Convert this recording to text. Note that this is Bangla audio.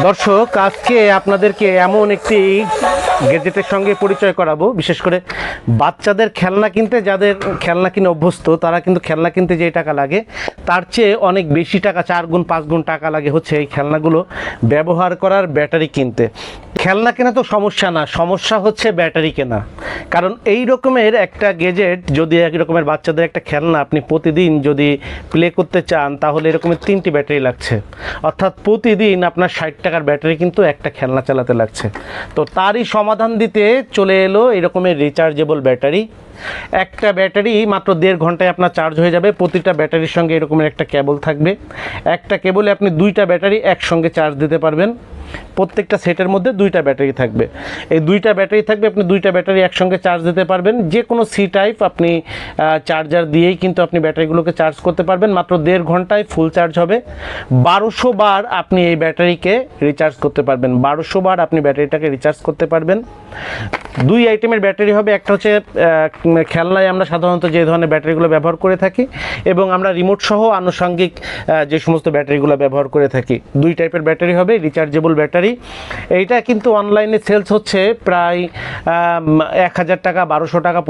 দর্শক, আজকে আপনাদেরকে এমন একটি গ্যাজেটের সঙ্গে পরিচয় করাবো, বিশেষ করে বাচ্চাদের খেলনা কিনতে, যাদের খেলনা কিনে অভ্যস্ত তারা কিন্তু খেলনা কিনতে যে টাকা লাগে তার চেয়ে অনেক বেশি টাকা, 4 গুণ 5 গুণ টাকা লাগে হচ্ছে এই খেলনাগুলো ব্যবহার করার ব্যাটারি কিনতে। খেলনা কেনা তো সমস্যা না, সমস্যা হচ্ছে ব্যাটারি কেনা। কারণ এই রকমের একটা গ্যাজেট, যদি এক রকমের বাচ্চাদের একটা খেলনা আপনি প্রতিদিন যদি প্লে করতে চান, তাহলে এরকমের 3টি ব্যাটারি লাগছে। অর্থাৎ প্রতিদিন আপনার 60 টাকার ব্যাটারি কিন্তু একটা খেলনা চালাতে লাগছে। তো তারই সমাধান দিতে চলে এলো এরকমের রিচার্জেবল ব্যাটারি। একটা ব্যাটারি মাত্র 1.5 ঘন্টায় আপনার চার্জ হয়ে যাবে। প্রতিটা ব্যাটারির সঙ্গে এরকমের একটা কেবল থাকবে। একটা কেবলে আপনি 2টা ব্যাটারি একসঙ্গে চার্জ দিতে পারবেন। প্রত্যেকটা সেটের মধ্যে 2টা ব্যাটারি থাকবে। এই 2টা ব্যাটারি থাকবে, আপনি 2টা ব্যাটারি একসঙ্গে চার্জ দিতে পারবেন। যে কোনো সি টাইপ আপনি চার্জার দিয়েই কিন্তু আপনি ব্যাটারিগুলোকে চার্জ করতে পারবেন। মাত্র 1.5 ঘন্টায় ফুল চার্জ হবে। 1200 বার আপনি এই ব্যাটারিকে রিচার্জ করতে পারবেন। 1200 বার আপনি ব্যাটারিটাকে রিচার্জ করতে পারবেন। 2 আইটেমের ব্যাটারি হবে। একটা হচ্ছে খেলনায় আমরা সাধারণত যে ধরনের ব্যাটারিগুলো ব্যবহার করে থাকি, এবং আমরা রিমোট সহ আনুষঙ্গিক যে সমস্ত ব্যাটারিগুলো ব্যবহার করে থাকি। 2 টাইপের ব্যাটারি হবে, রিচার্জেবল ব্যাটারি। এইটা কিন্তু অনলাইনে সেলস হচ্ছে প্রায় 1000 টাকা, 1200 টাকা।